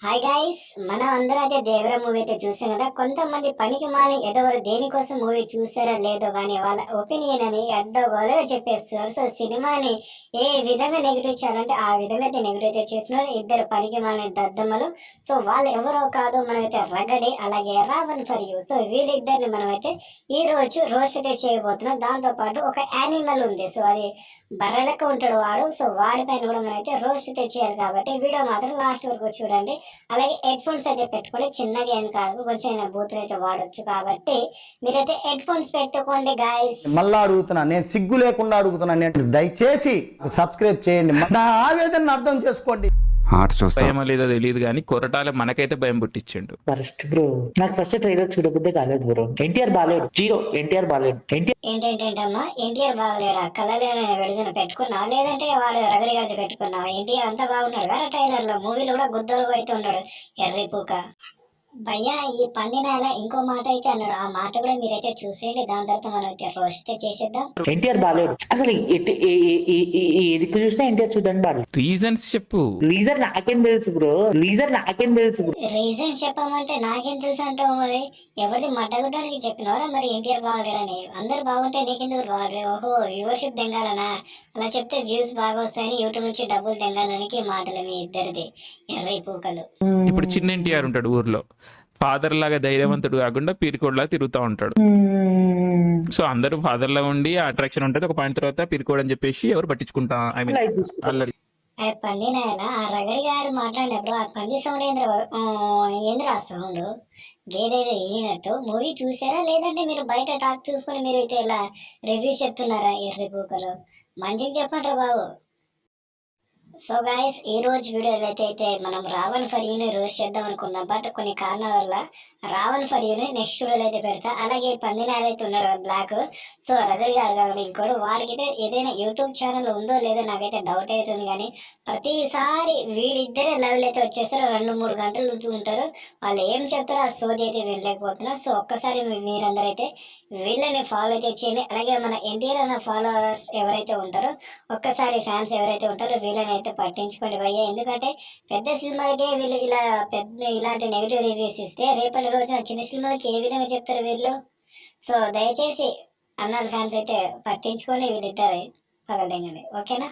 Hi guys, మనం అందరూ అయితే దేవర మూవీ అయితే చూసాం కదా. కొంతమంది పనికి మాలి ఎదవరు దేనికోసం మూవీ చూసారా లేదో కానీ వాళ్ళ ఒపీనియన్ అని అడ్డగోలుగా చెప్పేస్తున్నారు. సో సినిమాని ఏ విధంగా నెగిటివ్ చేయాలంటే ఆ విధంగా అయితే నెగిటివ్ అయితే చేస్తున్నారు ఇద్దరు పనికి మాలిన దద్దమ్మలు. సో వాళ్ళు ఎవరో కాదు, మనమైతే రగడి అలాగే రావణ్ ఫర్ యూ. సో వీళ్ళిద్దరిని మనమైతే ఈ రోజు రోస్ట్ అయితే చేయబోతున్నాం. దాంతో పాటు ఒక యానిమల్ ఉంది, సో అది బర్రె లెక్క ఉంటాడు వాడు. సో వాడిపైన కూడా మనమైతే రోస్ట్ అయితే చేయాలి కాబట్టి వీడియో మాత్రం లాస్ట్ వరకు చూడండి. అలాగే హెడ్ ఫోన్స్ అయితే పెట్టుకోండి, చిన్నగా ఏం కాదు, కొంచెం బూతులు అయితే వాడొచ్చు కాబట్టి మీరైతే హెడ్ ఫోన్స్ పెట్టుకోండి గాయస్. మళ్ళా అడుగుతున్నా, నేను సిగ్గు లేకుండా అడుగుతున్నా, దయచేసి సబ్స్క్రైబ్ చేయండి, నా ఆవేదన అర్థం చేసుకోండి. భయం లేదో తెలియదు కానీ కొరటాల మనకైతే భయం పుట్టించిండు. ఫస్ట్ బ్రో నాకు ఫస్ట్ ట్రైలర్ చూడబుద్దే కాలేదు బ్రో. ఎన్టీఆర్ బాలేడు, జీరో. ఎన్టీఆర్ బాలేడు. ఏంటమ్మా ఎన్టీఆర్ బాగలేడా? కళ్ళలేని విడుదల పెట్టుకున్నా లేదంటే వాడు రగడి గడితే పెట్టుకున్నా? ఎన్టీఆర్ అంతా బాగున్నాడు కదా ట్రైలర్ లో, మూవీలో కూడా గుద్దలుగా అయితే ఉన్నాడు ఎర్రి పూక. భయ్యా ఈ పందినాల ఇంకో మాట అయితే అన్నాడు, ఆ మాట కూడా మీరైతే చూసేయండి. దాని తర్వాత మనం అయితే రోస్ట్ చేసేద్దాం. ఎన్టీఆర్ బాలేడు అసలు. ఏది చూసినా ఎన్టీఆర్ చూడడానికి బాలేదు. రీజన్స్ చెప్పు. రీజన్ నాకేం తెలుసు బ్రో, రీజన్ నాకేం తెలుసు బ్రో. రీజన్ చెప్పమంటే నాకేం తెలుసు అంటావు? మరి ఎవరిది మడ్డగుడ్డానికి చెప్పినవరా మరి ఎన్టీఆర్ బాగలేడని? అందరు బాగుంటే నీకెందుకు బాగలేదు? ఓహో వ్యూవర్షిప్ తెంగాలనా? అలా చెప్తే వ్యూస్ బాగా వస్తాయని యూట్యూబ్ నుంచి డబ్బులు తెంగడానికి మాటలు మీ ఇద్దరిది ఎర్రి పూకలు. ఇప్పుడు చిన్న ఎన్టీఆర్ ఉంటాడు ఊర్లో, ఫాదర్ లాగా ధైర్యవంతుడు కాకుండా పీరికోడ్లా తిరుగుతూ ఉంటాడు. సో అందరూ ఫాదర్ లా ఉండి అట్రాక్షన్ ఉంటుంది, ఒక పాయింట్ తర్వాత పీరికోడ్ అని చెప్పేసి ఎవరు పట్టించుకుంటా ఐ మీన్ అల్లరి. పంది నాయన ఆ రగడి గారు మాట్లాడినప్పుడు ఆ పంది సౌండ్ ఏంద్రా సౌండ్? గేదైతే ఈనట్టు. మూవీ చూసారా లేదంటే మీరు బయట టాక్ చూసుకొని మీరు అయితే ఇలా రివ్యూస్ చెప్తున్నారా ఎర్రి పూకలు? మంచిగా చెప్పంటారు బాబు. సో గైస్ ఈ రోజు వీడియో అయితే మనం రావణ్ ఫర్ యూని రోస్ట్ చేద్దాం అనుకున్నాం, బట్ కొన్ని కారణాల వల్ల రావణ్ ఫర్ యూని నెక్స్ట్ వీడియోలో అయితే పెడతా. అలాగే పందినాలు అయితే ఉన్నాడు కదా బ్లాక్, సో రగడిగా అడగాలి ఇంకోడు, వాడికైతే ఏదైనా యూట్యూబ్ ఛానల్ ఉందో లేదో నాకైతే డౌట్ అవుతుంది. కానీ ప్రతిసారి వీడిద్దరే లెవెల్ అయితే వచ్చేస్తారు, 2-3 గంటలు ఉంటారు. వాళ్ళు ఏం చెప్తారో ఆ సోది అయితే వినలేకపోతున్నారు. సో ఒక్కసారి మీరందరూ అయితే వీళ్ళని ఫాలో అయితే చేయండి. అలాగే మన ఎన్టీఆర్ అన్న ఫాలోవర్స్ ఎవరైతే ఉంటారో, ఒక్కసారి ఫ్యాన్స్ ఎవరైతే ఉంటారో వీళ్ళని అయితే పట్టించుకోండి భయ్యా. ఎందుకంటే పెద్ద సినిమాలకే వీళ్ళు ఇలా ఇలాంటి నెగిటివ్ రివ్యూస్ ఇస్తే రేపటి రోజున చిన్న సినిమాలకి ఏ విధంగా చెప్తారు వీళ్ళు? సో దయచేసి అన్నాల ఫ్యాన్స్ అయితే పట్టించుకొని వీళ్ళిద్దరు పగలదెంగండి, ఓకేనా?